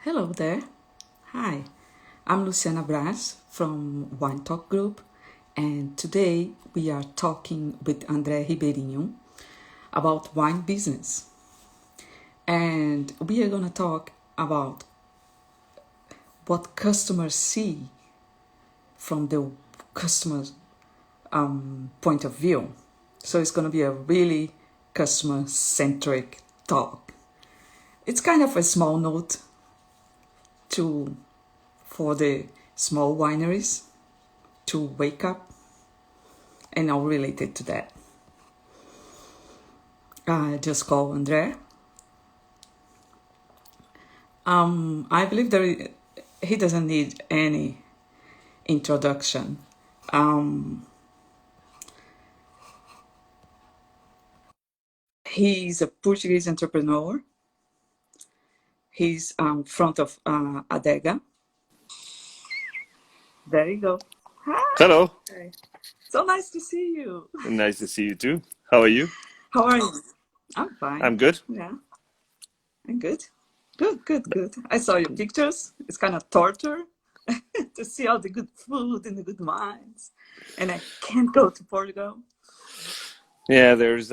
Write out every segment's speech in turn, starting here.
Hello there. Hi, I'm Luciana Braz from winetalk group, and today we are talking with André Ribeirinho about wine business. And we are going to talk about what customers see from the customer's point of view. So it's going to be a really customer centric talk. It's kind of a small note to for the small wineries to wake up and all related to that. I just call André. I believe he doesn't need any introduction. He's a Portuguese entrepreneur. He's front of Adega. There you go. Hi. Hello. So nice to see you. Nice to see you too. How are you? How are you? I'm fine. I'm good. Yeah, I'm good. Good. I saw your pictures. It's kind of torture to see all the good food and the good wines. And I can't go to Portugal. Yeah, there's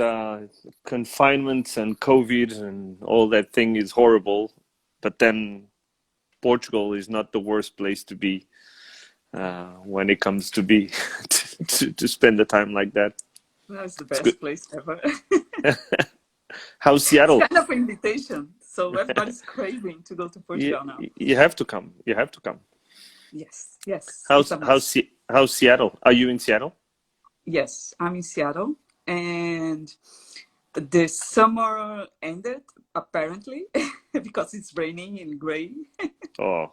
confinements and COVID and all that thing is horrible. But then Portugal is not the worst place to be when it comes to be to spend the time like that. That's the It's good. best place ever. How's It's Seattle? kind of an invitation. So everybody's craving to go to You, Portugal now. you have to come. You have to come. Yes, it's a must. How's Seattle? Are you in Seattle? Yes, I'm in Seattle and the summer ended apparently because it's raining and gray. Oh,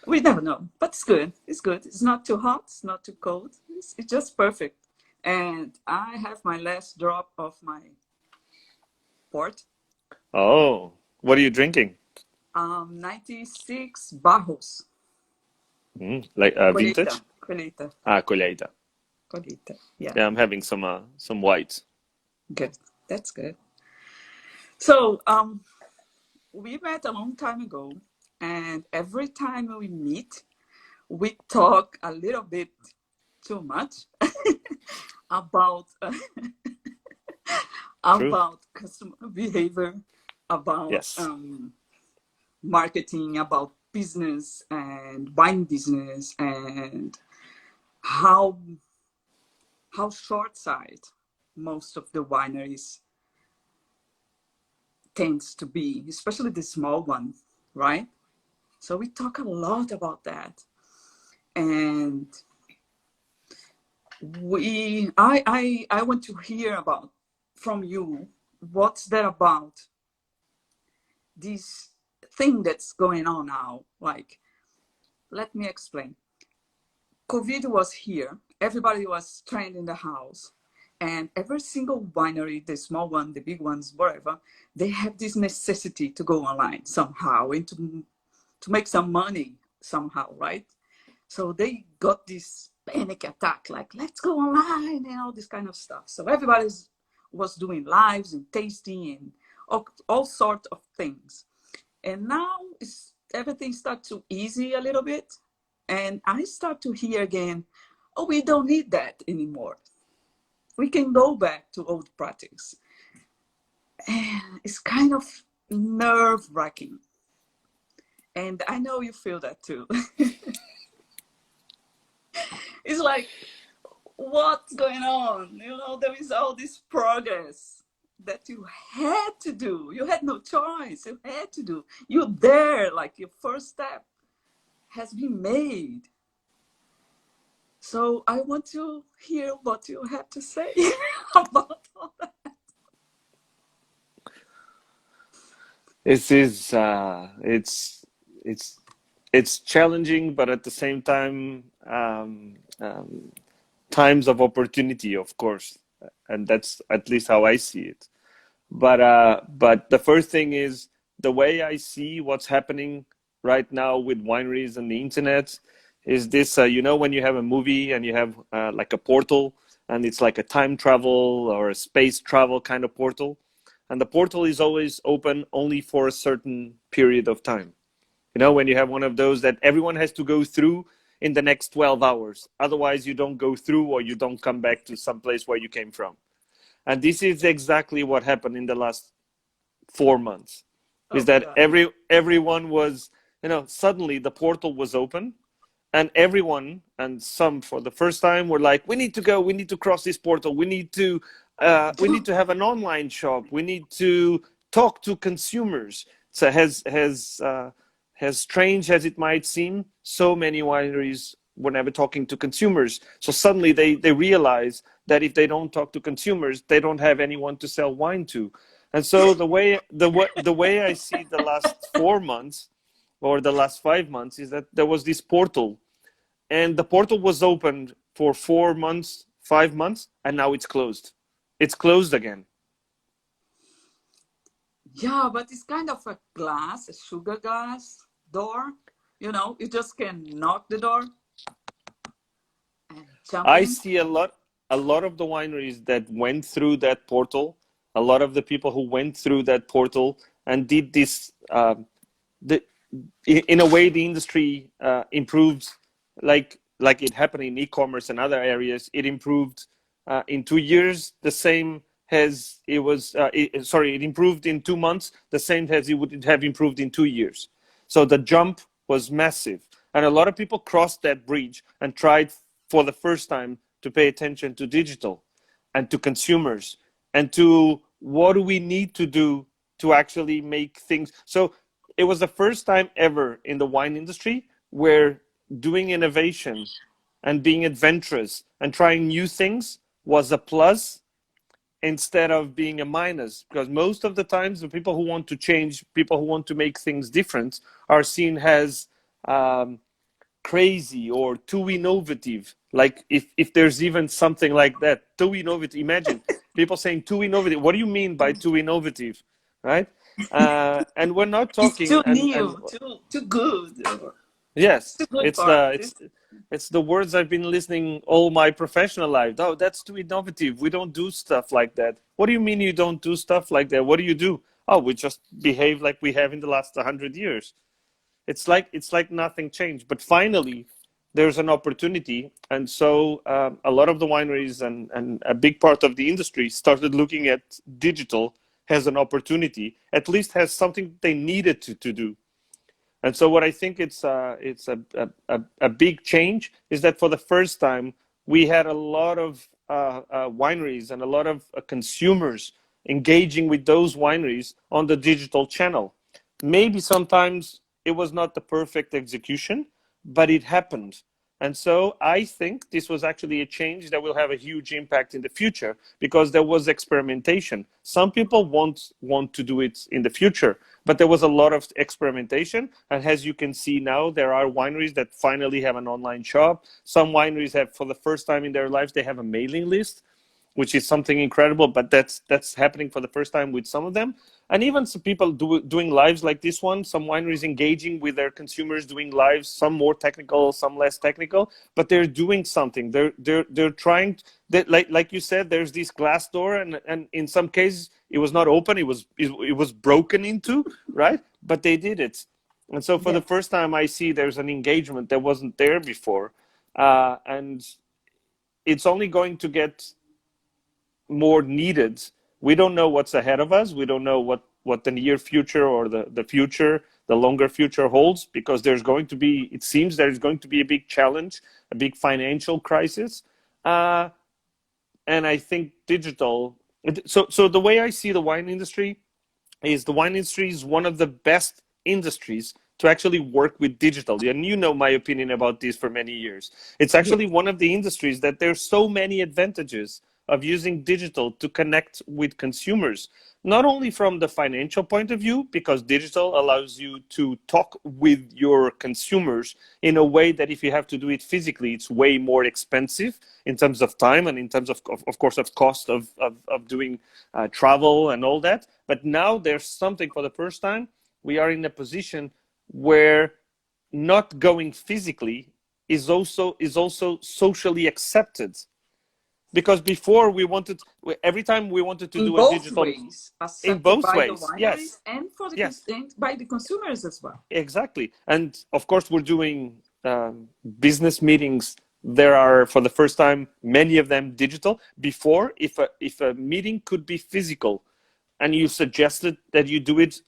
We never know, but it's good. It's good. It's not too hot. It's not too cold. It's just perfect. And I have my last drop of my port. oh. What are you drinking? 96 Barros. Like Colheita. vintage? Colheita. Ah, colheita. Colheita. Yeah, Yeah, I'm having some whites. good. That's good. So, we met a long time ago, and every time we meet, we talk a little bit too much about True. about customer behavior, about Yes. marketing, about business and wine business, and how short-sighted most of the wineries tends to be, especially the small one, right? So we talk a lot about that, and I want to hear about from you what's that about this thing that's going on now. Like, let me explain. COVID was here. Everybody was trained in the house. And every single winery, the small one, the big ones, whatever, they have this necessity to go online somehow and to make some money somehow, right? So they got this panic attack, like, let's go online and all this kind of stuff. So everybody was doing lives and tasting and all sorts of things. And now everything starts to easy a little bit. And I start to hear again, oh, we don't need that anymore. We can go back to old practice. And it's kind of nerve wracking. And I know you feel that too. It's like, what's going on? There is all this progress that you had to do. You had no choice. You had to do. You're there, like your first step has been made. So I want to hear what you have to say about all that. This is it's it's challenging, but at the same time, times of opportunity, of course, and that's at least how I see it. But the first thing is the way I see what's happening right now with wineries and the internet is this. When you have a movie and you have like a portal, and it's like a time travel or a space travel kind of portal, and the portal is always open only for a certain period of time. You know, when you have one of those that everyone has to go through in the next 12 hours. Otherwise, you don't go through or you don't come back to some place where you came from. And this is exactly what happened in the last 4 months, is Oh that God. everyone was, you know, suddenly the portal was open, and everyone, and some for the first time, were like, we need to go, we need to cross this portal, we need to have an online shop, we need to talk to consumers. So as strange as it might seem, so many wineries were never talking to consumers. So suddenly they realize that if they don't talk to consumers, they don't have anyone to sell wine to. And so the way I see the last 4 months or the last 5 months is that there was this portal, and the portal was opened for 4 months, 5 months, and now it's closed. It's closed again. Yeah, but it's kind of a glass, a sugar glass door. You know, you just can knock the door and jump I in. see a lot of the wineries that went through that portal, a lot of the people who went through that portal and did this. The in a way the industry improved, like it happened in e-commerce and other areas. It improved in 2 years the same as it was it improved in 2 months the same as it would have improved in 2 years. So the jump was massive, and a lot of people crossed that bridge and tried for the first time to pay attention to digital and to consumers and to what do we need to do to actually make things. So it was the first time ever in the wine industry where doing innovation and being adventurous and trying new things was a plus instead of being a minus. Because most of the times, the people who want to change, people who want to make things different, are seen as crazy or too innovative. Like if there's even something like that, too innovative. Imagine people saying too innovative. What do you mean by too innovative, right? And we're not It's talking too and new, too good, yes, too good it's for the this. it's the words I've been listening all my professional life. Oh, that's too innovative. We don't do stuff like that. What do you mean you don't do stuff like that? What do you do? Oh, we just behave like we have in the last 100 years. It's like nothing changed. But finally, there's an opportunity, and so a lot of the wineries and a big part of the industry started looking at digital as an opportunity, at least has something they needed to do. And so what I think it's a big change is that for the first time we had a lot of wineries and a lot of consumers engaging with those wineries on the digital channel. Maybe sometimes it was not the perfect execution, but it happened. And so I think this was actually a change that will have a huge impact in the future because there was experimentation. Some people want to do it in the future, but there was a lot of experimentation. And as you can see now, there are wineries that finally have an online shop. Some wineries have, for the first time in their lives, they have a mailing list, which is something incredible, but that's happening for the first time with some of them. And even some people doing lives like this one, some wineries engaging with their consumers, doing lives, some more technical, some less technical, but they're doing something. They're trying. Like you said, there's this glass door, and in some cases it was not open, it was broken into, right? But they did it. And so for the Yes, first time, I see there's an engagement that wasn't there before, and it's only going to get more needed. We don't know what's ahead of us. We don't know what the near future or the future, the longer future holds, because there's going to be, it seems there's going to be a big challenge, a big financial crisis. Uh, and I think digital, so the way I see the wine industry is the wine industry is one of the best industries to actually work with digital. And you know my opinion about this for many years. It's yes, actually one of the industries that there's so many advantages of using digital to connect with consumers, not only from the financial point of view, because digital allows you to talk with your consumers in a way that if you have to do it physically, it's way more expensive in terms of time and in terms of course, of cost of doing travel and all that. But now there's something for the first time. We are in a position where not going physically is also socially accepted. Because before every time we wanted to In do a both digital, ways, in accepted both by the ways, wineries yes, and yes, and by the consumers as well. exactly. And of course, we're doing business meetings. There are, for the first time, many of them digital. Before, if a meeting could be physical, and you suggested that you do it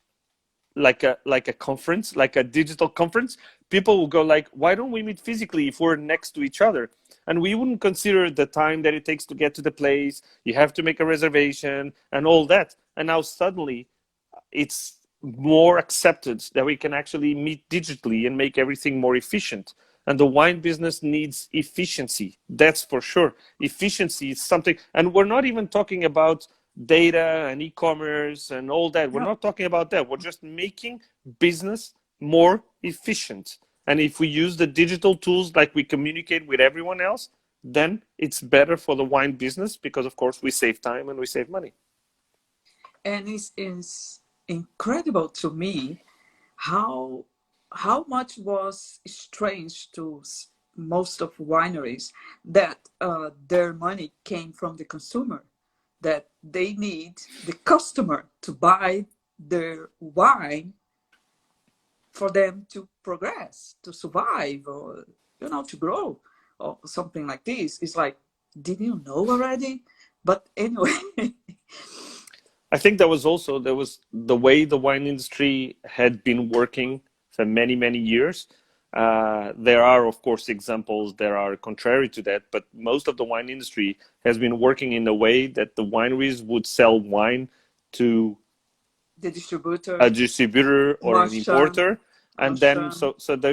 like a conference, like a digital conference, people will go like, why don't we meet physically if we're next to each other? And we wouldn't consider the time that it takes to get to the place. You have to make a reservation and all that. And now suddenly it's more accepted that we can actually meet digitally and make everything more efficient. And the wine business needs efficiency. That's for sure. Efficiency is something, and we're not even talking about data and e-commerce and all that. We're Yeah. not talking about that. We're just making business more efficient. And if we use the digital tools like we communicate with everyone else, then it's better for the wine business because, of course, we save time and we save money. And it's incredible to me how much was strange to most of wineries that their money came from the consumer, that they need the customer to buy their wine for them to progress, to survive, or to grow, or something like this. It's like, did you know already? But anyway. I think there was the way the wine industry had been working for many, many years. There are, of course, examples that are contrary to that, but most of the wine industry has been working in a way that the wineries would sell wine to The a distributor, distributor or an merchant, importer, and then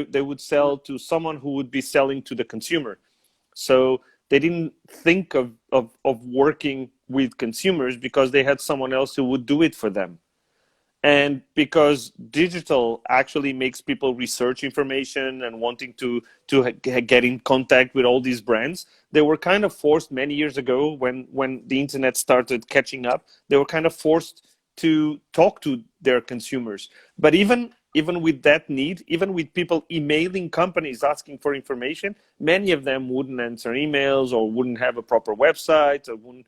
they would sell to someone who would be selling to the consumer. So they didn't think of working with consumers because they had someone else who would do it for them. And because digital actually makes people research information and wanting to get in contact with all these brands, they were kind of forced many years ago when the internet started catching up. They were kind of forced to talk to their consumers. But even with that need, even with people emailing companies asking for information, many of them wouldn't answer emails or wouldn't have a proper website or wouldn't.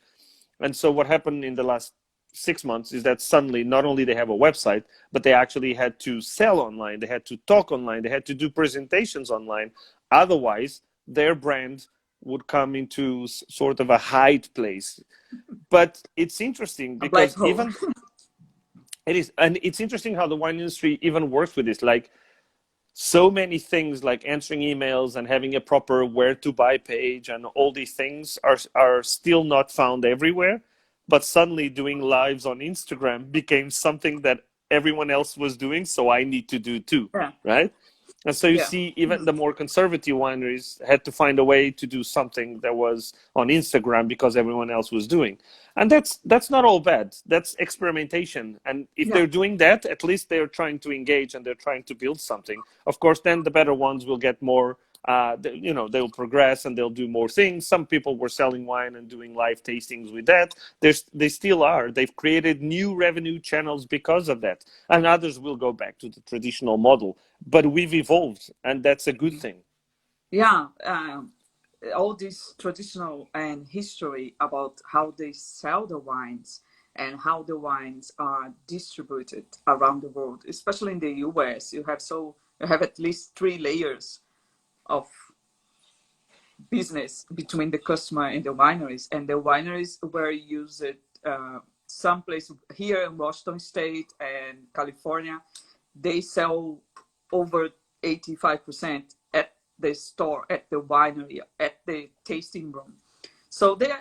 And so what happened in the last 6 months is that suddenly not only they have a website, but they actually had to sell online, they had to talk online, they had to do presentations online. Otherwise, their brand would come into sort of a hide place. But it's interesting a black because hole. even it is, and it's interesting how the wine industry even works with this. Like so many things like answering emails and having a proper where to buy page and all these things are still not found everywhere, but suddenly doing lives on Instagram became something that everyone else was doing, so I need to do too, Yeah, right? And so you yeah, see even the more conservative wineries had to find a way to do something that was on Instagram because everyone else was doing. And that's not all bad. That's experimentation. And if yeah. they're doing that, at least they're trying to engage and they're trying to build something. Of course, then the better ones will get more. They'll progress and they'll do more things. Some people were selling wine and doing live tastings with that. They still are. They've created new revenue channels because of that, and others will go back to the traditional model. But we've evolved, and that's a good thing. Yeah, all this traditional and history about how they sell the wines and how the wines are distributed around the world, especially in the US. You have at least three layers of business between the customer and the wineries, and the wineries were used some place here in Washington State and California. They sell over 85% at the store, at the winery, at the tasting room. So they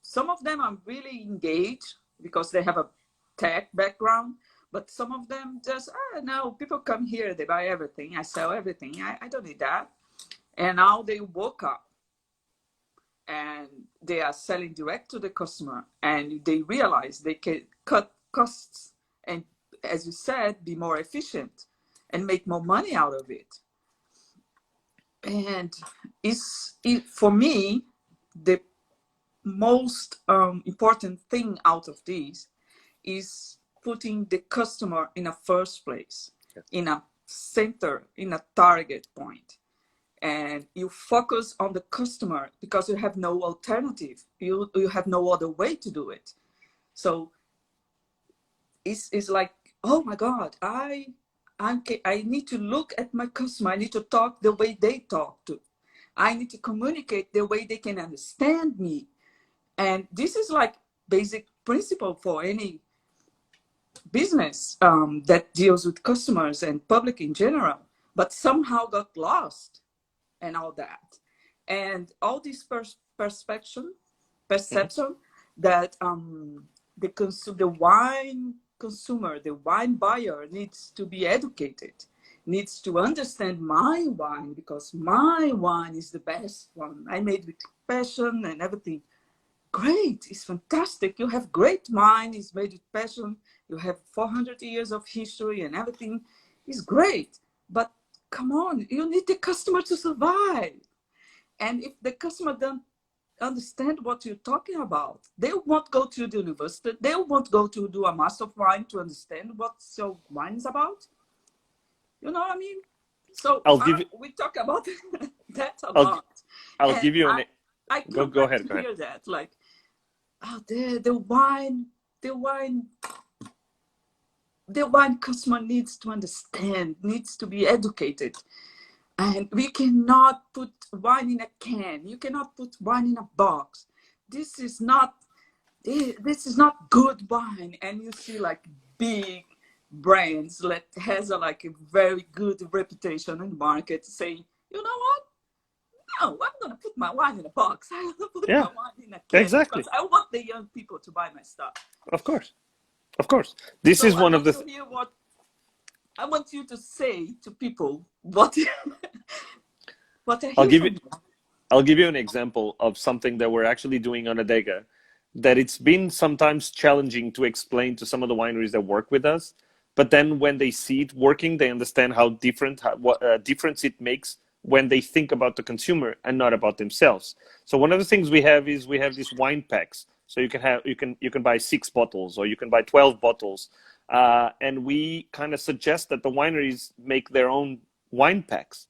some of them are really engaged because they have a tech background, but some of them just no, people come here, they buy everything, I sell everything, I don't need that. And now they woke up and they are selling direct to the customer, and they realize they can cut costs and, as you said, be more efficient and make more money out of it. And for me, the most important thing out of this is putting the customer in a first place, in a center, in a target point. and you focus on the customer because you have no alternative. You have no other way to do it. So it's like, oh my God, I need to look at my customer. I need to talk the way they talk to. I need to communicate the way they can understand me. And this is like basic principle for any business that deals with customers and public in general, but somehow got lost and all that. And all this perception that the wine consumer, the wine buyer needs to be educated, needs to understand my wine because my wine is the best one. I made with passion and everything. Great, it's fantastic. You have great wine, it's made with passion. You have 400 years of history and everything is great. But come on, you need the customer to survive. And if the customer don't understand what you're talking about, they won't go to the university. They won't go to do a master of wine to understand what your wine is about. You know what I mean? So we talk about that a lot. I'll give you an. I can't go ahead. hear that. Like, oh, the wine customer needs to understand, needs to be educated. And we cannot put wine in a can. You cannot put wine in a box. This is not good wine. And you see like big brands that has a very good reputation in the market saying, you know what? No, I'm going to put my wine in a box. I'm going to put my wine in a can because I want the young people to buy my stuff. Of course. This is one of the. I want you to say to people what I I'll give you an example of something that we're actually doing on Adega that it's been sometimes challenging to explain to some of the wineries that work with us. But then when they see it working, they understand what difference it makes when they think about the consumer and not about themselves. So one of the things we have is these wine packs. So you can buy 6 bottles or you can buy 12 bottles. And we kind of suggest that the wineries make their own wine packs.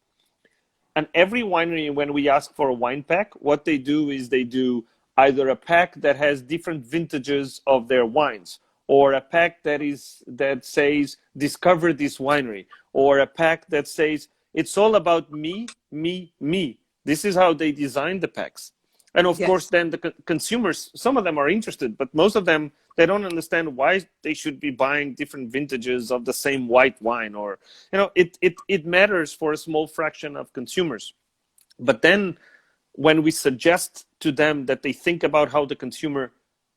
And every winery, when we ask for a wine pack, what they do is they do either a pack that has different vintages of their wines, or a pack that says, discover this winery, or a pack that says, it's all about me, me, me. This is how they design the packs. And of course, then the consumers, some of them are interested, but most of them, they don't understand why they should be buying different vintages of the same white wine, or, it matters for a small fraction of consumers. But then when we suggest to them that they think about how the consumer,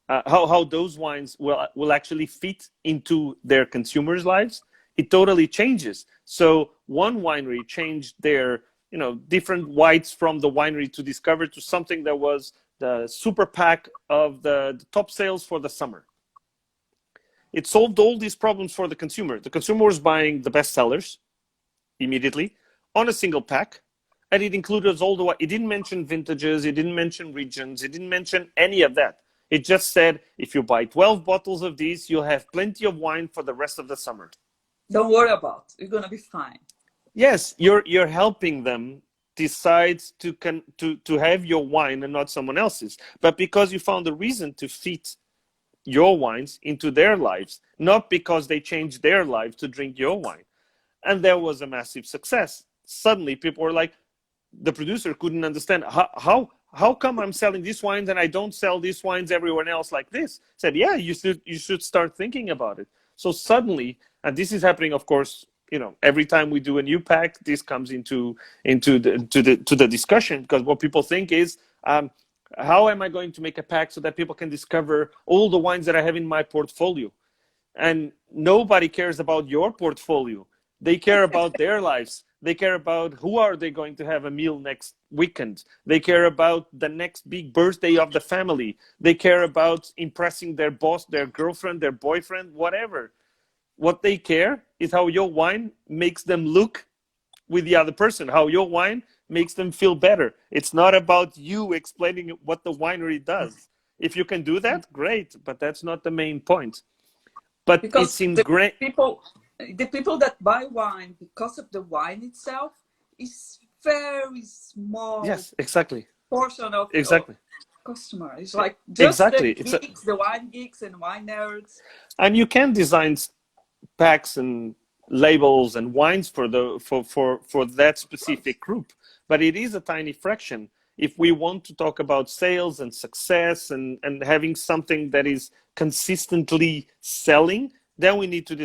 how those wines will actually fit into their consumers' lives, it totally changes. So one winery changed their, different whites from the winery to discover to something that was the super pack of the top sales for the summer. It solved all these problems for the consumer. The consumer was buying the best sellers immediately on a single pack, and it included it didn't mention vintages, it didn't mention regions, it didn't mention any of that. It just said, if you buy 12 bottles of these, you'll have plenty of wine for the rest of the summer. Don't worry about it. You're going to be fine. Yes, you're helping them decide to have your wine and not someone else's. But because you found a reason to fit your wines into their lives, not because they changed their lives to drink your wine. And there was a massive success. Suddenly people were like, the producer couldn't understand, how come I'm selling these wines and I don't sell these wines everywhere else like this? Said, yeah, you should start thinking about it. So suddenly, and this is happening, of course, every time we do a new pack, this comes into the discussion, because what people think is, how am I going to make a pack so that people can discover all the wines that I have in my portfolio? And nobody cares about your portfolio. They care about their lives. They care about who are they going to have a meal next weekend. They care about the next big birthday of the family. They care about impressing their boss, their girlfriend, their boyfriend, whatever. What they care is how your wine makes them look with the other person, how your wine makes them feel better. It's not about you explaining what the winery does. If you can do that, great, but that's not the main point. But because it's ingrained. The people that buy wine because of the wine itself is very small Yes, exactly. portion of your Exactly. customer. It's like just the Exactly. geeks, the wine geeks and wine nerds. And you can design packs and labels and wines for that Of course. specific group, but it is a tiny fraction. If we want to talk about sales and success and having something that is consistently selling, then we need to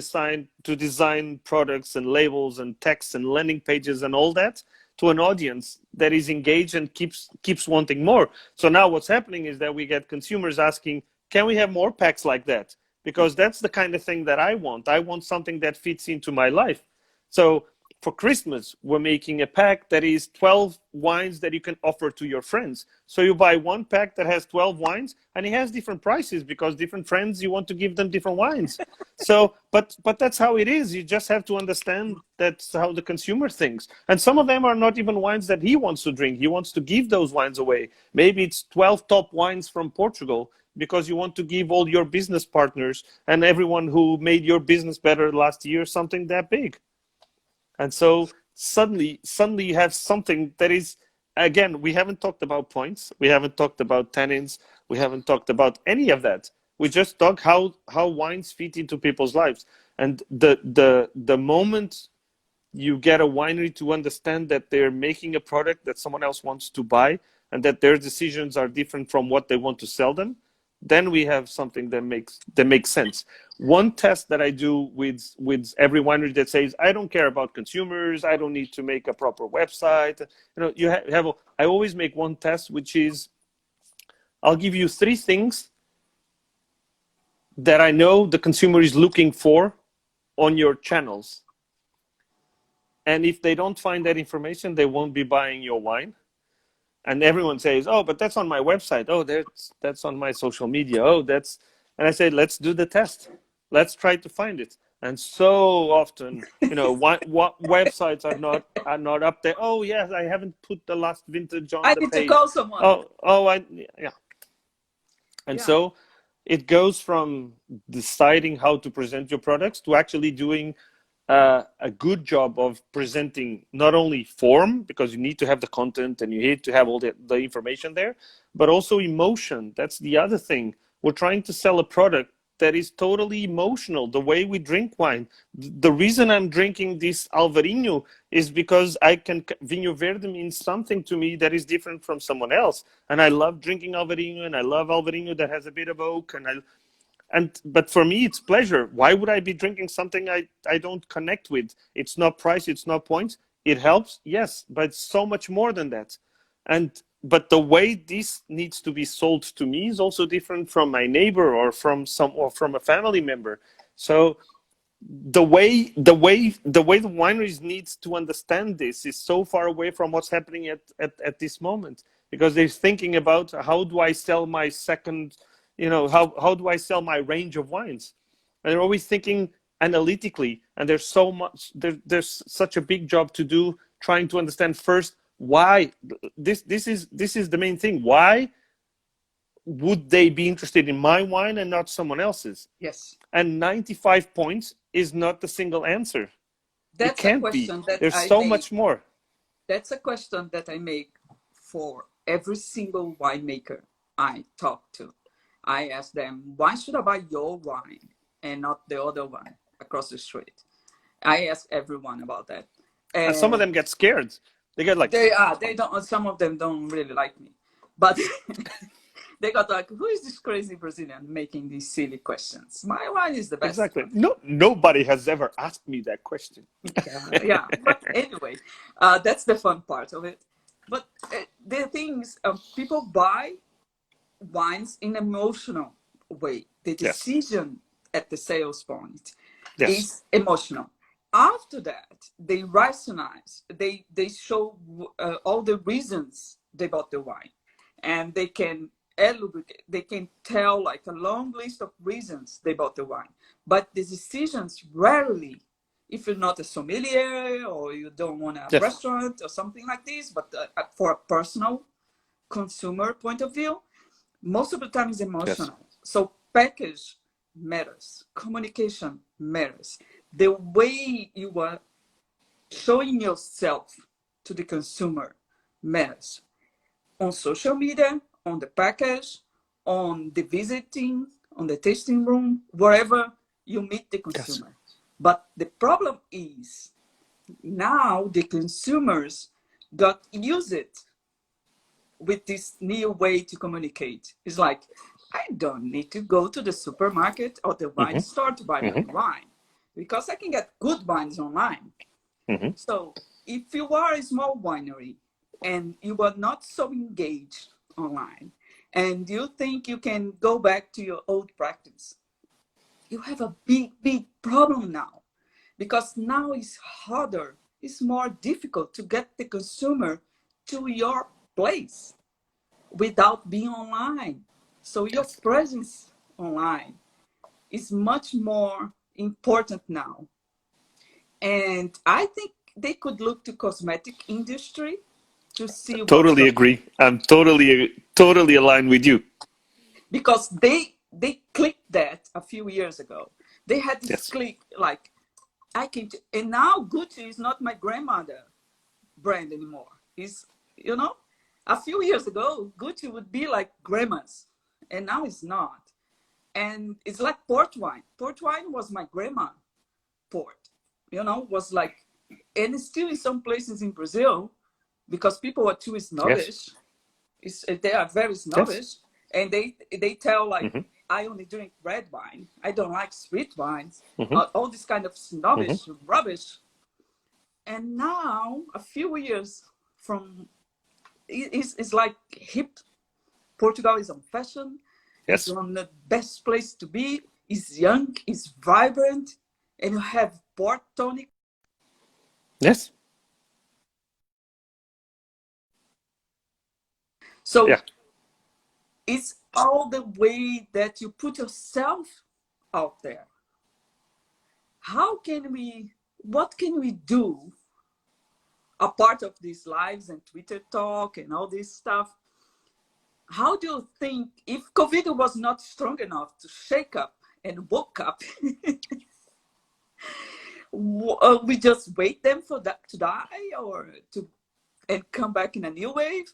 design products and labels and text and landing pages and all that to an audience that is engaged and keeps wanting more. So now what's happening is that we get consumers asking, can we have more packs like that? Because that's the kind of thing that I want. I want something that fits into my life. So for Christmas, we're making a pack that is 12 wines that you can offer to your friends. So you buy one pack that has 12 wines, and it has different prices because different friends, you want to give them different wines. So, but that's how it is. You just have to understand that's how the consumer thinks. And some of them are not even wines that he wants to drink. He wants to give those wines away. Maybe it's 12 top wines from Portugal because you want to give all your business partners and everyone who made your business better last year something that big. And so suddenly you have something that is, again, we haven't talked about points, we haven't talked about tannins, we haven't talked about any of that. We just talk how wines fit into people's lives. And the moment you get a winery to understand that they're making a product that someone else wants to buy and that their decisions are different from what they want to sell them, then we have something that makes sense. One test that I do with every winery that says, I don't care about consumers, I don't need to make a proper website, I always make one test, which is, I'll give you 3 things that I know the consumer is looking for on your channels. And if they don't find that information, they won't be buying your wine. And everyone says, oh, but that's on my website. Oh, that's on my social media. Oh, that's, and I say, let's do the test. Let's try to find it. And so often, what websites are not up there. Oh, yes, I haven't put the last vintage on I the need to page. call someone. Yeah. And Yeah. so it goes from deciding how to present your products to actually doing a good job of presenting not only form, because you need to have the content and you need to have all the information there, but also emotion. That's the other thing. We're trying to sell a product that is totally emotional, the way we drink wine. The reason I'm drinking this Alvarinho is because Vinho Verde means something to me that is different from someone else. And I love drinking Alvarinho, and I love Alvarinho that has a bit of oak, but for me it's pleasure. Why would I be drinking something I don't connect with? It's not price, it's not points. It helps, yes, but it's so much more than that. But the way this needs to be sold to me is also different from my neighbor or from a family member. So the way the wineries needs to understand this is so far away from what's happening at this moment, because they're thinking about, how do I sell my second, how do I sell my range of wines, and they're always thinking analytically, and there's such a big job to do, trying to understand first why. This is the main thing. Why would they be interested in my wine and not someone else's? Yes. And 95 points is not the single answer. It That's a can't be. question that There's I so make. much more. That's a question that I make for every single winemaker I talk to. I ask them, why should I buy your wine and not the other one across the street? I ask everyone about that. And some of And them get scared. They get like, they don't, some of them don't really like me, but they got like, who is this crazy Brazilian making these silly questions? My wine is the best exactly. one. No, nobody has ever asked me that question. Yeah. But anyway, that's the fun part of it. But the things people buy wines in emotional way. The Yes. decision at the sales point Yes. is emotional. After that, they rationalize. They show all the reasons they bought the wine, and they can elucidate. They can tell like a long list of reasons they bought the wine. But the decisions rarely, if you're not a sommelier or you don't want a Yes. restaurant or something like this, but for a personal consumer point of view, most of the time is Yes. emotional. So package matters, communication matters. The way you are showing yourself to the consumer matters on social media, on the package, on the visiting, on the tasting room, wherever you meet the Yes. consumer. But the problem is now the consumers got used with this new way to communicate. It's like, I don't need to go to the supermarket or the wine Mm-hmm. store to buy my Mm-hmm. wine because I can get good wines online. Mm-hmm. So if you are a small winery and you are not so engaged online and you think you can go back to your old practice, you have a big, big problem now because now it's harder, it's more difficult to get the consumer to your place without being online. So your Yes. presence online is much more important now. And I think they could look to cosmetic industry to see what's Totally going on. agree. I'm totally aligned with you. Because they clicked that a few years ago. They had this Yes. click like I can and now Gucci is not my grandmother brand anymore. It's a few years ago Gucci would be like grandma's and now it's not. And it's like port wine. Port wine was my grandma port, was like, and it's still in some places in Brazil because people are too Yes. snobbish. They are very Yes. snobbish, and they tell like, Mm-hmm. I only drink red wine. I don't like sweet wines. Mm-hmm. All this kind of Mm-hmm. snobbish rubbish. And now, a few years from, it's like hip. Portugal is on fashion. It's Yes. on the best place to be. It's young. It's vibrant, and you have port tonic. Yes. So Yeah. it's all the way that you put yourself out there. What can we do apart of these lives and Twitter talk and all this stuff? How do you think if COVID was not strong enough to shake up and woke up, we just wait them for that to die or to and come back in a new wave?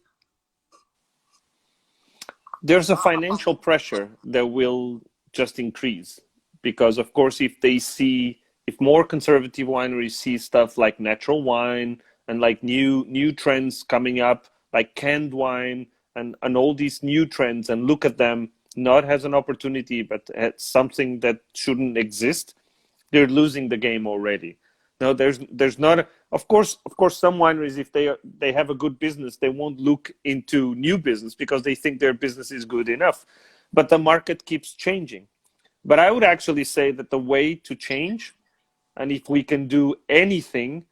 There's a financial pressure that will just increase because, of course, if more conservative wineries see stuff like natural wine and like new trends coming up, like canned wine and all these new trends, and look at them not as an opportunity but as something that shouldn't exist, they're losing the game already. No, there's not of course some wineries, if they have a good business, they won't look into new business because they think their business is good enough. But the market keeps changing. But I would actually say that the way to change, and if we can do anything,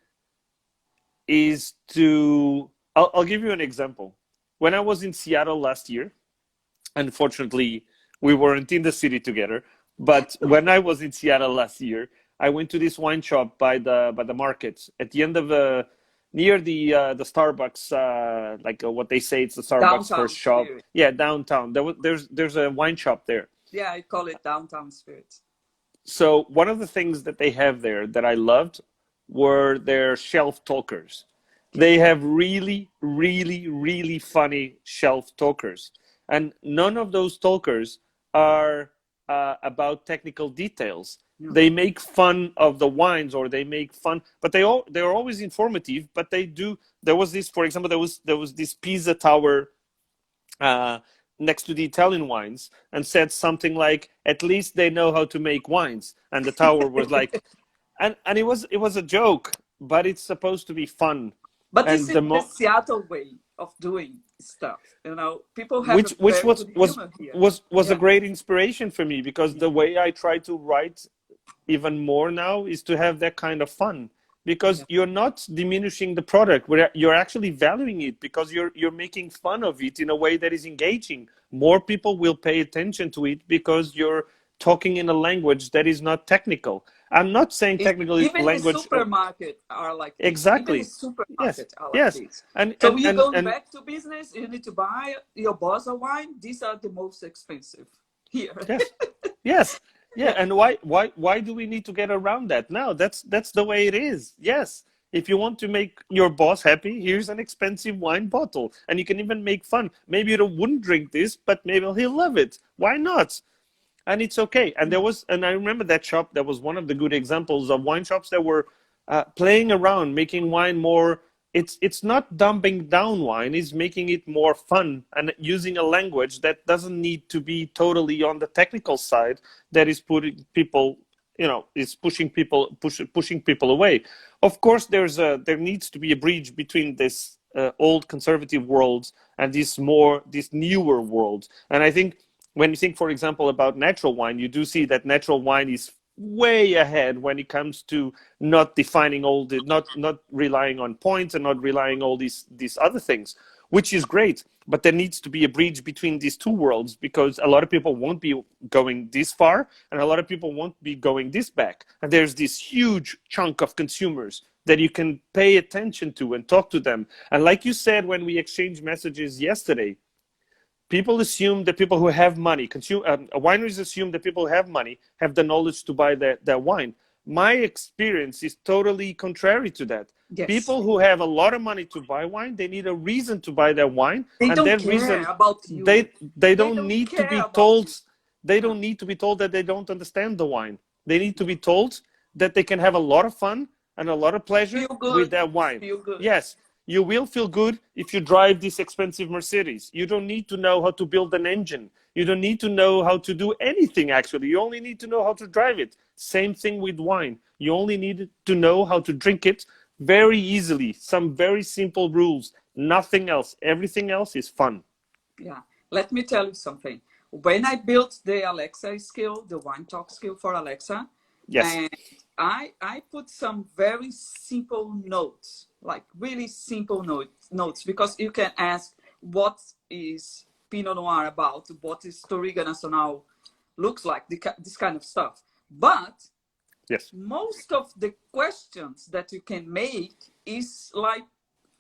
is to I'll give you an example. When I was in Seattle last year, unfortunately, we weren't in the city together. But when I was in Seattle last year, I went to this wine shop by the market at the end of the near the Starbucks, what they say it's the Starbucks Downtown first shop. spirit. Yeah, downtown. There's a wine shop there. Yeah, I call it downtown spirit. So one of the things that they have there that I loved were their shelf talkers. They have really, really, really funny shelf talkers, and none of those talkers are about technical details. Yeah. They make fun of the wines, or they make fun, but they're always informative. But they do. There was this, for example, there was this Pisa Tower uh, next to the Italian wines, and said something like, "At least they know how to make wines." And the tower was like, and it was a joke, but it's supposed to be fun. But this And is the Seattle way of doing stuff. People have a which very was good was humor here. was a Yeah. great inspiration for me, because Yeah. the way I try to write even more now is to have that kind of fun, because Yeah. you're not diminishing the product, where you're actually valuing it, because you're making fun of it in a way that is engaging. More people will pay attention to it because you're talking in a language that is not technical. I'm not saying technical Even the language. supermarket are like this. Even the Exactly. Yes. supermarket are like Yes. this. And So and you and going and back to business, you need to buy your boss a wine. These are the most expensive here. yes. Yes. Yeah. Yeah. And why do we need to get around that? No, that's the way it is. Yes. If you want to make your boss happy, here's an expensive wine bottle. And you can even make fun. Maybe you wouldn't drink this, but maybe he'll love it. Why not? And it's okay. And I remember that shop, that was one of the good examples of wine shops that were playing around, making wine more. It's not dumbing down wine, it's making it more fun and using a language that doesn't need to be totally on the technical side, that is putting people, is pushing people away. Of course, there needs to be a bridge between this old conservative world and this newer world. And I think when you think, for example, about natural wine, you do see that natural wine is way ahead when it comes to not defining all the, not relying on points and not relying all these other things, which is great. But there needs to be a bridge between these two worlds, because a lot of people won't be going this far and a lot of people won't be going this back. And there's this huge chunk of consumers that you can pay attention to and talk to them. And like you said, when we exchanged messages yesterday, people assume that people who have money, wineries assume that people who have money have the knowledge to buy their wine. My experience is totally contrary to that. Yes. People who have a lot of money to buy wine, they need a reason to buy their wine. They and don't that care reason, about you. They don't need to be told. You. They don't need to be told that they don't understand the wine. They need to be told that they can have a lot of fun and a lot of pleasure with their wine. Yes. You will feel good if you drive this expensive Mercedes. You don't need to know how to build an engine. You don't need to know how to do anything, actually. You only need to know how to drive it. Same thing with wine. You only need to know how to drink it very easily. Some very simple rules. Nothing else. Everything else is fun. Yeah. Let me tell you something. When I built the Alexa skill, the winetalk skill for Alexa, yes. And I put some very simple notes, like really simple notes, because you can ask, what is Pinot Noir about? What is Touriga Nacional looks like? This kind of stuff. But yes, most of the questions that you can make is like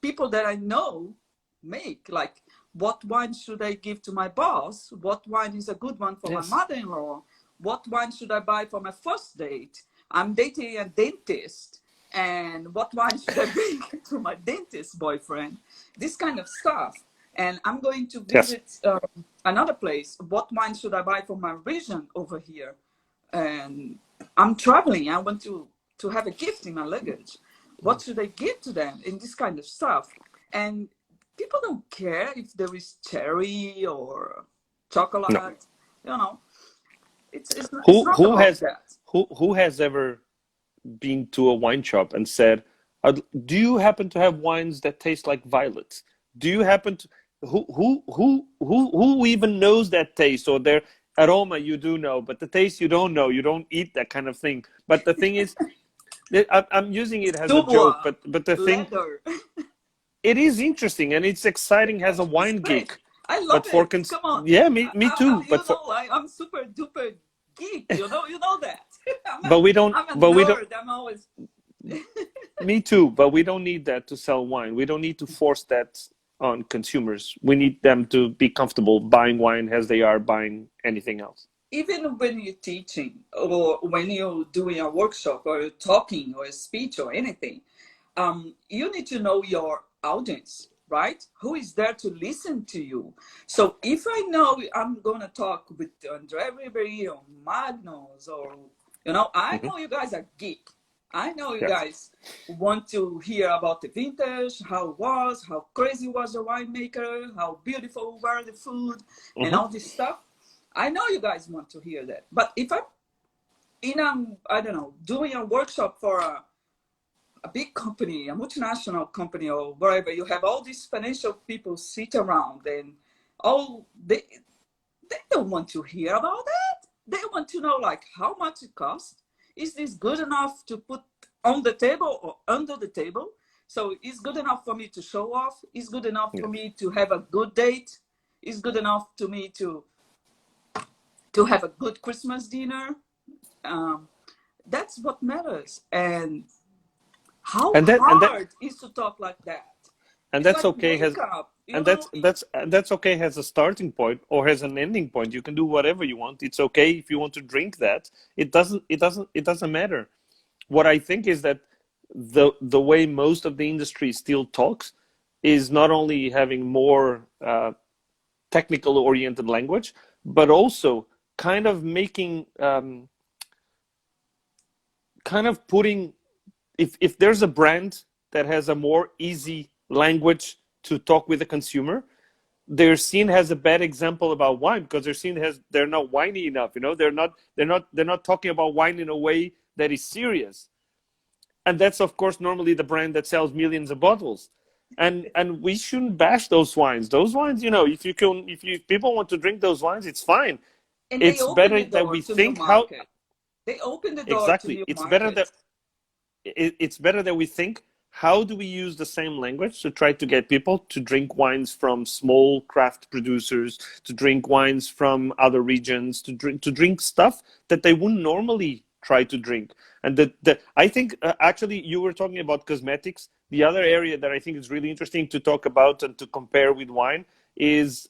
people that I know make, like, what wine should I give to my boss? What wine is a good one for yes. my mother-in-law? What wine should I buy for my first date? I'm dating a dentist, and what wine should I bring to my dentist boyfriend? This kind of stuff. And I'm going to visit another place. What wine should I buy for my region over here? And I'm traveling. I want to have a gift in my luggage. What should I give to them? In this kind of stuff. And people don't care if there is cherry or chocolate. No. You know, it's not about that. Who has ever been to a wine shop and said, "Do you happen to have wines that taste like violets? Do you happen to who even knows that taste, or their aroma you do know, but the taste you don't know. You don't eat that kind of thing." But the thing is, I'm using it as a joke, but the thing, it is interesting and it's exciting as a wine geek. I love it. Come on. Yeah, me too. But I'm super duper geek. You know that. But we don't. I'm a but nerd. we don't. I'm always. Me too. But we don't need that to sell wine. We don't need to force that on consumers. We need them to be comfortable buying wine as they are buying anything else. Even when you're teaching, or when you're doing a workshop, or you're talking, or a speech, or anything, you need to know your audience, right? Who is there to listen to you? So if I know I'm gonna talk with Andre Ribery or Magnus, or I know you guys are geek. I know you guys want to hear about the vintage, how it was, how crazy was the winemaker, how beautiful were the food, and all this stuff. I know you guys want to hear that. But if I'm doing a workshop for a big company, a multinational company, or wherever, you have all these financial people sit around, and they don't want to hear about that. They want to know, like, how much it costs. Is this good enough to put on the table or under the table? So it's good enough for me to show off. It's good enough for me to have a good date. It's good enough to me to have a good Christmas dinner. That's what matters. And how hard is to talk like that? And it's that's like okay. That's okay as a starting point or as an ending point. You can do whatever you want. It's okay if you want to drink that. It doesn't matter. What I think is that the way most of the industry still talks is not only having more technical oriented language, but also kind of making kind of putting, if there's a brand that has a more easy language to talk with the consumer, they're seen as a bad example about wine because they're seen as they're not whiny enough. You know, they're not talking about wine in a way that is serious. And that's of course normally the brand that sells millions of bottles. And we shouldn't bash those wines. Those wines, you know, if people want to drink those wines, it's fine. And they It's open better the that door we to new think how market. They open the door to exactly. new It's better that markets. it's better that we think how do we use the same language to try to get people to drink wines from small craft producers, to drink wines from other regions, to drink stuff that they wouldn't normally try to drink. And that I think actually you were talking about cosmetics. The other area that I think is really interesting to talk about and to compare with wine is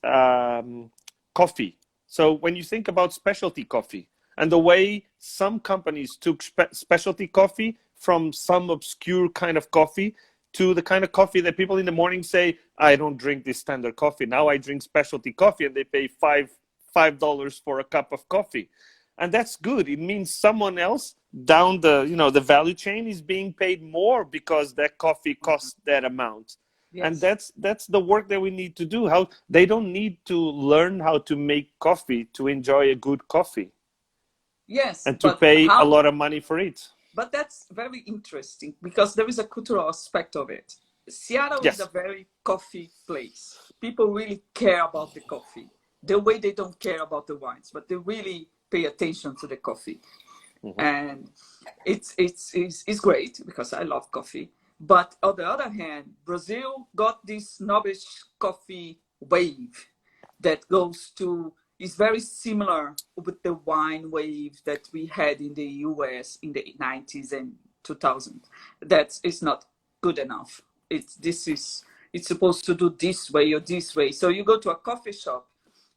coffee. So when you think about specialty coffee and the way some companies took specialty coffee from some obscure kind of coffee to the kind of coffee that people in the morning say, I don't drink this standard coffee. Now I drink specialty coffee, and they pay $5 for a cup of coffee. And that's good. It means someone else down the value chain is being paid more because that coffee costs that amount. And Yes. that's the work that we need to do. How they don't need to learn how to make coffee to enjoy a good coffee Yes, and to pay a lot of money for it. but that's very interesting because there is a cultural aspect of it. Seattle is a Yes, very coffee place. People really care about the coffee, the way they don't care about the wines, but they really pay attention to the coffee. And it's great because I love coffee. But on the other hand, Brazil got this snobbish coffee wave that goes to is very similar with the wine wave that we had in the US in the 90s and 2000. That is not good enough. It's supposed to do this way or this way. So you go to a coffee shop.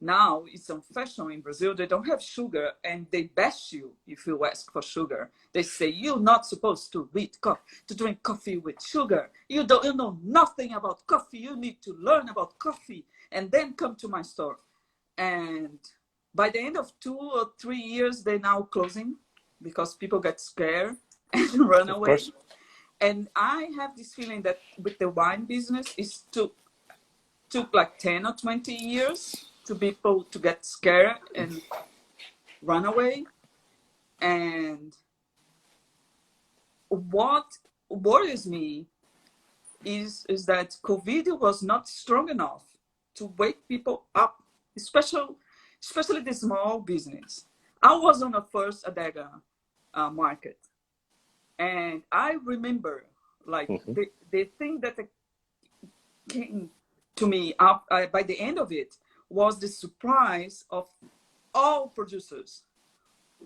Now it's on fashion in Brazil. They don't have sugar and they bash you if you ask for sugar. They say you're not supposed to drink coffee with sugar. You know nothing about coffee. You need to learn about coffee and then come to my store. And by the end of 2 or 3 years, they're now closing because people get scared and run of away. course. And I have this feeling that with the wine business, took like 10 or 20 years to people to get scared and run away. And what worries me is that COVID was not strong enough to wake people up, especially the small business. I was on the first Adega market, and I remember like the thing that came to me by the end of it was the surprise of all producers.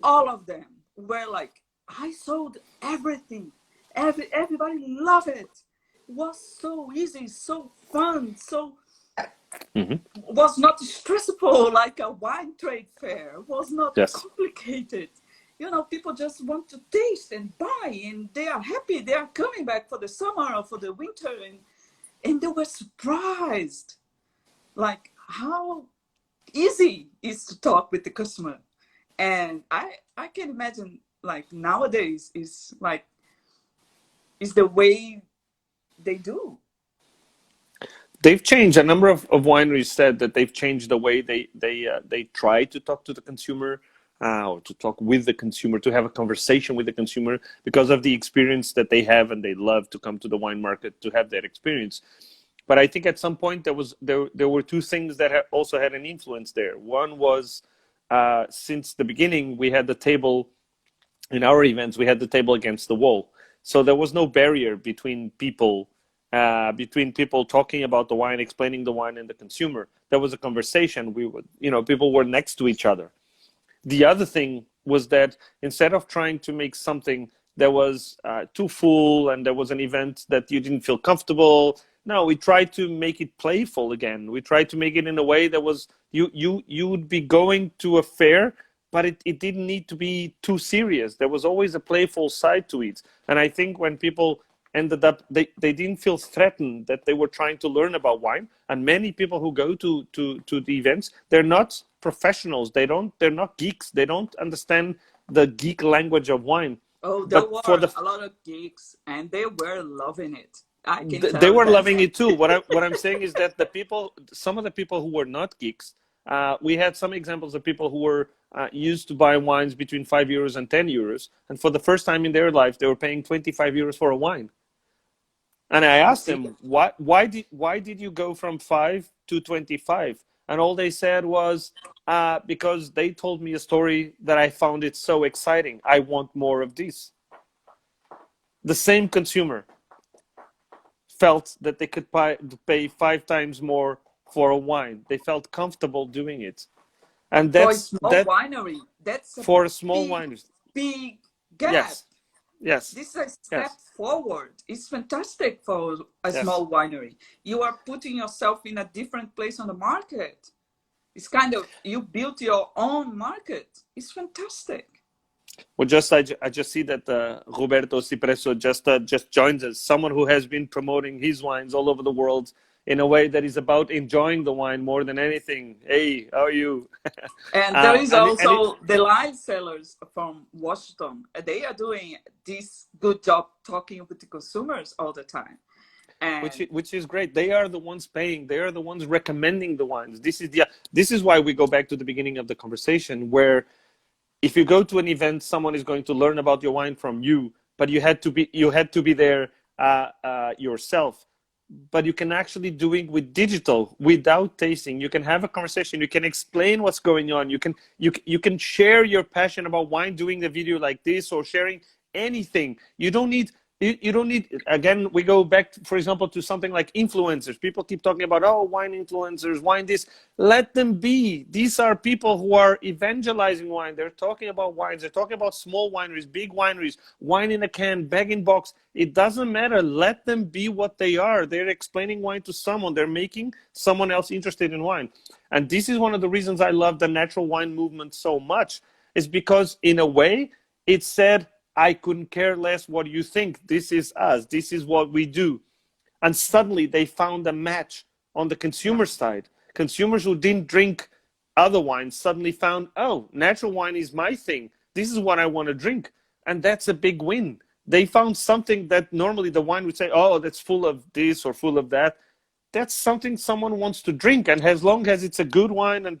All of them were like, I sold everything. Everybody loved it. It was so easy, so fun, so was not stressful like a wine trade fair. It was not Yes, complicated. People just want to taste and buy, and they are happy. They are coming back for the summer or for the winter, and they were surprised, like how easy it is to talk with the customer. And I can imagine like nowadays is the way they do. they've changed. A number of wineries said that they've changed the way they try to talk to the consumer, or to talk with the consumer, to have a conversation with the consumer because of the experience that they have, and they love to come to the wine market to have that experience. But I think at some point there were two things that also had an influence there. One was since the beginning we had the table in our events, we had the table against the wall. So there was no barrier between people talking about the wine, explaining the wine, and the consumer. There was a conversation. People were next to each other. The other thing was that instead of trying to make something that was too full and there was an event that you didn't feel comfortable, no, we tried to make it playful again. We tried to make it in a way that was you would be going to a fair but it didn't need to be too serious. There was always a playful side to it. And I think when people ended up, they didn't feel threatened that they were trying to learn about wine. And many people who go to the events, they're not professionals. They're not geeks. They don't understand the geek language of wine. Oh, there But for were the a lot of geeks, and they were loving it. I can they tell you were that. loving it too. What I'm saying is that the people, some of the people who were not geeks, we had some examples of people who were used to buy wines between €5 and €10, and for the first time in their life, they were paying €25 for a wine. And I You asked see, them, why did you go from 5 to 25? And all they said was, because they told me a story that I found it so exciting. I want more of this. The same consumer felt that they could pay 5 times more for a wine. They felt comfortable doing it. And for a that's small that winery, that's a for a small big, wine. big gap. Yes, yes, This is a step yes, forward. It's fantastic for a yes. small winery. You are putting yourself in a different place on the market. It's kind of, you built your own market. It's fantastic. Well, I just see that Roberto Cipresso just joins us. Someone who has been promoting his wines all over the world in a way that is about enjoying the wine more than anything. Hey, how are you? And there is And it also the live sellers from Washington. They are doing this good job talking with the consumers all the time. And which is great. They are the ones paying. They are the ones recommending the wines. This is why we go back to the beginning of the conversation, where if you go to an event, someone is going to learn about your wine from you, but you had to be there yourself. But you can actually do it with digital without tasting. You can have a conversation. You can explain what's going on. You can share your passion about wine doing a video like this, or sharing anything. You don't need again, we go back, for example, to something like influencers. People keep talking about, oh, wine influencers, wine this. Let them be. These are people who are evangelizing wine. They're talking about wines. They're talking about small wineries, big wineries, wine in a can, bag in box. It doesn't matter. Let them be what they are. They're explaining wine to someone. They're making someone else interested in wine. And this is one of the reasons I love the natural wine movement so much, is because in a way it said, I couldn't care less what you think. This is us. This is what we do. And suddenly they found a match on the yeah, consumer side. Consumers who didn't drink other wines suddenly found, oh, natural wine is my thing. This is what I want to drink. And that's a big win. They found something that normally the wine would say, oh, that's full of this or full of that. That's something someone wants to drink, and as long as it's a good wine and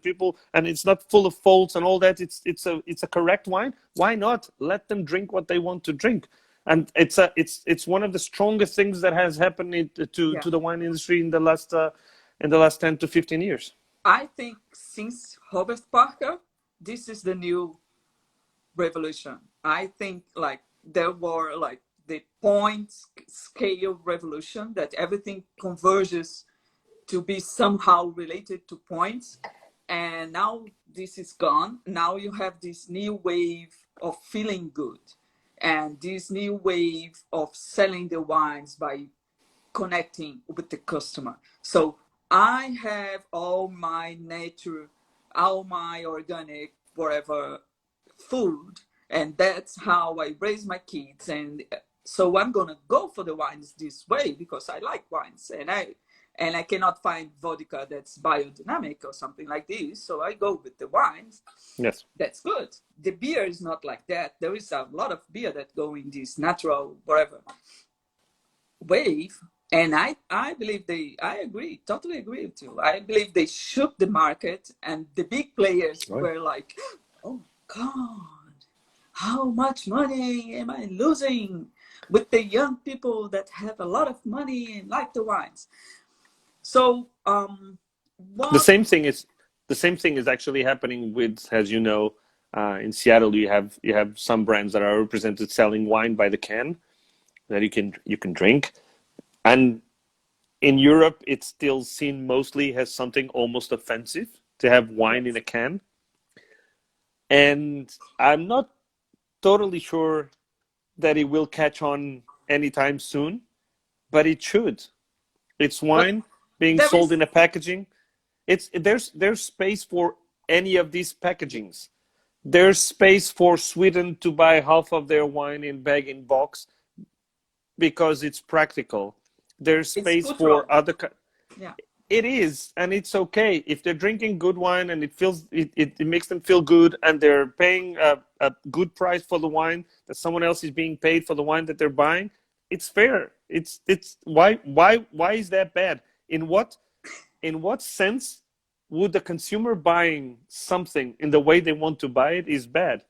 it's not full of faults and all that, it's a correct wine. Why not let them drink what they want to drink? And it's one of the strongest things that has happened yeah. to the wine industry in the last 10 to 15 years. I think since Robert Parker, this is the new revolution. I think like there were like the point scale revolution, that everything converges to be somehow related to points. And now this is gone. Now you have this new wave of feeling good, and this new wave of selling the wines by connecting with the customer. So I have all my nature, all my organic, whatever food, and that's how I raise my kids. And so I'm gonna go for the wines this way because I like wines, and I cannot find vodka that's biodynamic or something like this. So I go with the wines. Yes. That's good. The beer is not like that. There is a lot of beer that go in this natural whatever wave. And I believe I agree, totally agree with you. I believe they shook the market, and the big players Right. were like, oh God, how much money am I losing with the young people that have a lot of money and like the wines? So, The what? same thing is the same thing is actually happening with, as you know, in Seattle, you have some brands that are represented selling wine by the can that you can drink. And in Europe, it's still seen mostly as something almost offensive to have wine in Yes, a can. And I'm not totally sure that it will catch on anytime soon, but it should. It's but wine being there sold is, in a packaging. There's space for any of these packagings. There's space for Sweden to buy half of their wine in bag in box because it's practical. There's It's space cultural. for other. Yeah. It is, and it's okay if they're drinking good wine and it makes them feel good, and they're paying a good price for the wine that someone else is being paid for the wine that they're buying. It's fair. It's why is that bad? In what sense would the consumer buying something in the way they want to buy it is bad?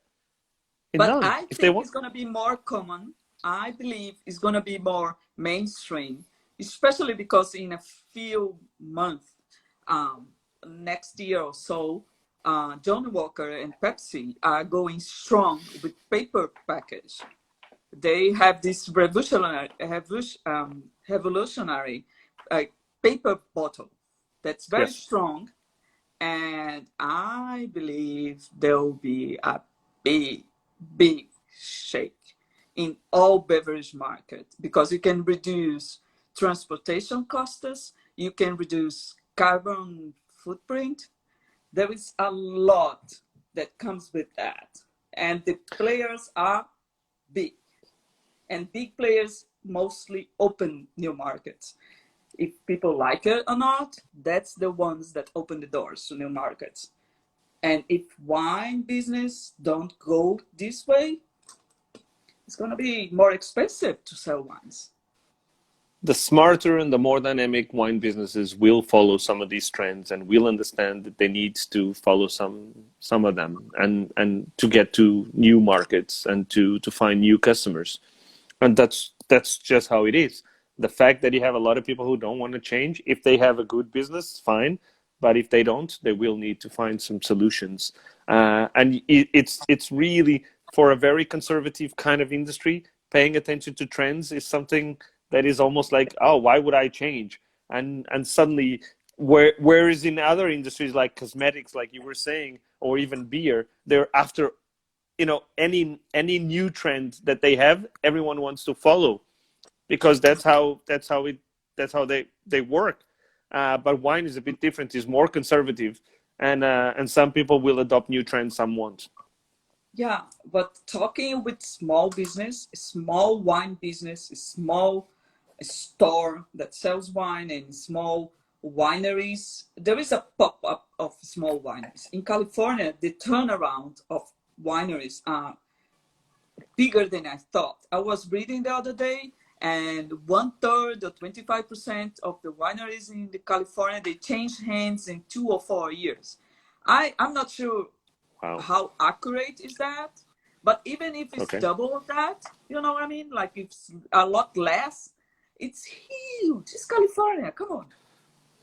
In But none. I If they think want, it's going to be more common. I believe it's going to be more mainstream, especially because in a few months, um, next year or so, Johnny Walker and Pepsi are going strong with paper package. They have this revolutionary uh, paper bottle that's very yes, strong, and I believe there will be a big, big shake in all beverage market because you can reduce transportation costs, you can reduce carbon footprint. There is a lot that comes with that, and the players are big, and big players mostly open new markets. If people like it or not, that's the ones that open the doors to new markets. And if wine business don't go this way, it's going to be more expensive to sell wines. the smarter and the more dynamic wine businesses will follow some of these trends and will understand that they need to follow some of them and to get to new markets and to find new customers. And that's just how it is. The fact that you have a lot of people who don't want to change, if they have a good business, fine. But if they don't, they will need to find some solutions. And it's really, for a very conservative kind of industry, paying attention to trends is something that is almost like, oh, why would I change? And suddenly, whereas in other industries like cosmetics, like you were saying, or even beer, they're after, any new trend that they have, everyone wants to follow, because that's how they work. But wine is a bit different, is more conservative, and some people will adopt new trends, some won't. Yeah, but talking with small business, small wine business, small store that sells wine and small wineries, there is a pop-up of small wineries. In California, the turnaround of wineries are bigger than I thought. I was reading the other day, and 1/3 or 25% of the wineries in the California, they changed hands in 2 or 4 years. I'm not sure Wow. how accurate is that, but even if it's Okay. double of that, you know what I mean? Like it's a lot less, it's huge. It's California. Come on.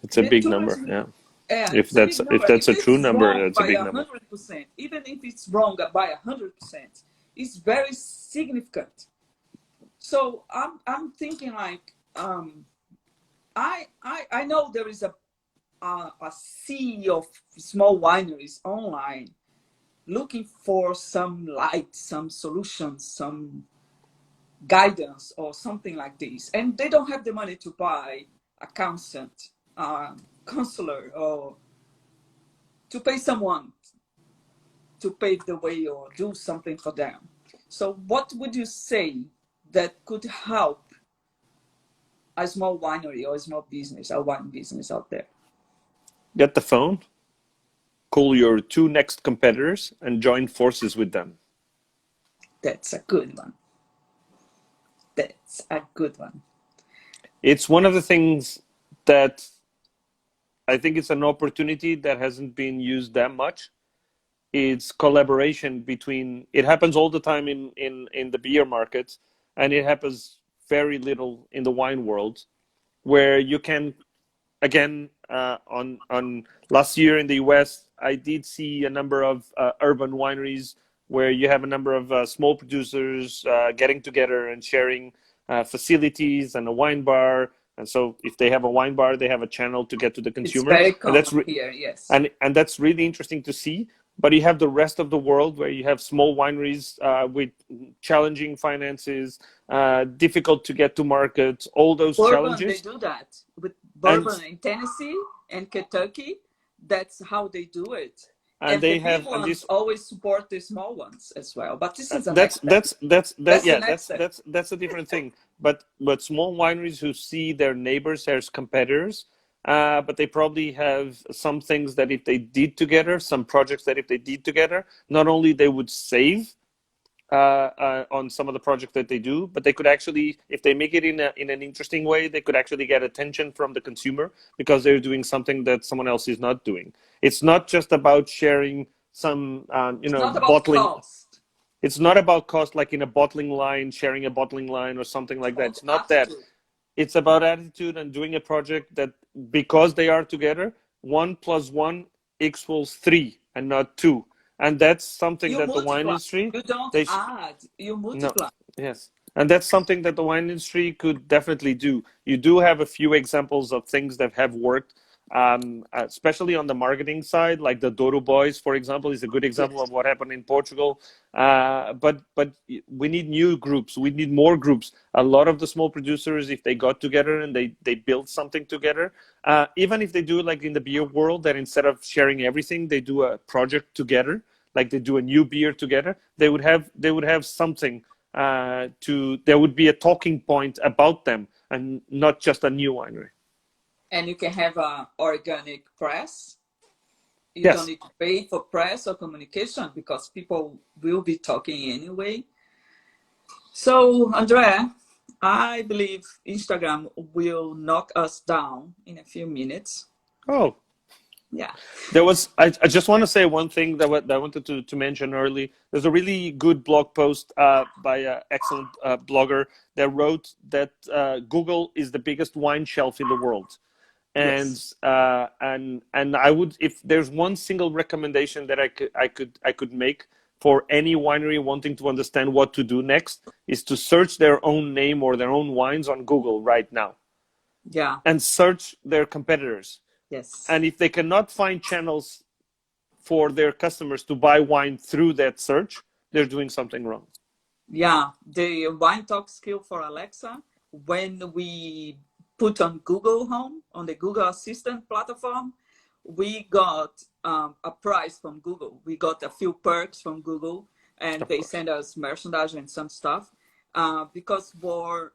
It's a The big number. tourism, Yeah. yeah, if it's a that's big if number. that's If a true it's number, wrong that's a by big a number. hundred percent, even if it's wrong by 100%, it's very significant. So I'm thinking like I know there is a sea of small wineries online looking for some light, some solutions, some guidance or something like this, and they don't have the money to buy a accountant, counselor, or to pay someone to pave the way or do something for them. So what would you say that could help a small winery or a small business, a wine business out there? Get the phone, call your two next competitors, and join forces with them. That's a good one. That's a good one. It's one of the things that I think it's an opportunity that hasn't been used that much. It's collaboration between. It happens all the time in the beer markets, and it happens very little in the wine world, where you can, again, on last year in the US, I did see a number of urban wineries where you have a number of small producers getting together and sharing facilities and a wine bar. And so, if they have a wine bar, they have a channel to get to the It's consumer, very and that's common here, yes. and that's really interesting to see. But you have the rest of the world where you have small wineries with challenging finances, difficult to get to market, all those Bourbon, they challenges, do that. With and bourbon in Tennessee and Kentucky, that's how they do it. and And the they big have, and ones this always support the small ones as well. But this is the that's next step. That's the yeah, next step. that's a different thing. But small wineries who see their neighbors as competitors, but they probably have some things that if they did together, some projects that if they did together, not only they would save on some of the projects that they do, but they could actually, if they make it in an interesting way, they could actually get attention from the consumer because they're doing something that someone else is not doing. It's not just about sharing some, It's not about bottling. cost. It's not about cost, like in a bottling line, sharing a bottling line or something It's like that. about It's not that. attitude. It's about attitude and doing a project that, because they are together, 1+1 equals 3 and not 2. And that's something You that the wine multiply. industry, You don't they add. You no, multiply. yes. And that's something that the wine industry could definitely do. You do have a few examples of things that have worked, especially on the marketing side, like the Douro Boys, for example, is a good example Yes. of what happened in Portugal. But we need new groups. We need more groups. A lot of the small producers, if they got together and they build something together, even if they do like in the beer world, that instead of sharing everything, they do a project together, like they do a new beer together, they would have something there would be a talking point about them and not just a new winery. And you can have an organic press. You don't Yes. need to pay for press or communication because people will be talking anyway. So, Andrea, I believe Instagram will knock us down in a few minutes. Oh, Yeah. I just want to say one thing that I wanted to mention early. There's a really good blog post by an excellent blogger that wrote that Google is the biggest wine shelf in the world. And Yes. and I would, if there's one single recommendation that I could make for any winery wanting to understand what to do next, is to search their own name or their own wines on Google right now Yeah. and search their competitors. Yes. And if they cannot find channels for their customers to buy wine through that search, they're doing something wrong. Yeah. The wine talk skill for Alexa, when we put on Google Home, on the Google Assistant platform, we got a prize from Google. We got a few perks from Google, and Of they course. send us merchandise and some stuff because were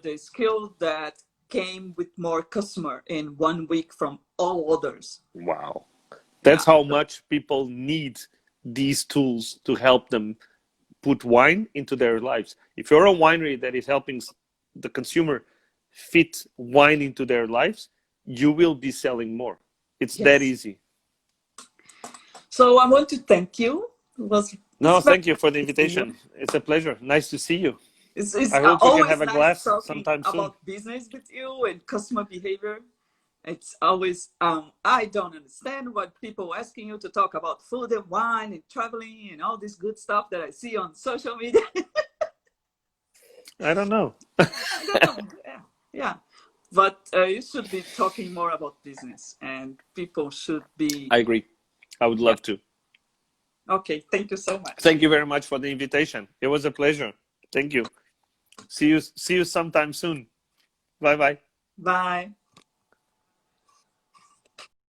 the skill that came with more customer in 1 week from all others. Wow. That's Yeah. how much people need these tools to help them put wine into their lives. If you're a winery that is helping the consumer fit wine into their lives, you will be selling more. It's that Yes. easy. So I want to thank you. No, It's very thank you for the nice to see you. invitation. It's a pleasure. Nice to see you. It's I hope we can have always a nice glass talking sometime soon. about business with you and customer behavior. It's always I don't understand what people asking you to talk about food and wine and traveling and all this good stuff that I see on social media. I don't know. I don't know. Yeah, yeah. But you should be talking more about business, and people should be. I agree. I would Yeah. love to. Okay. Thank you so much. Thank you very much for the invitation. It was a pleasure. Thank you. See you sometime soon. Bye bye. Bye.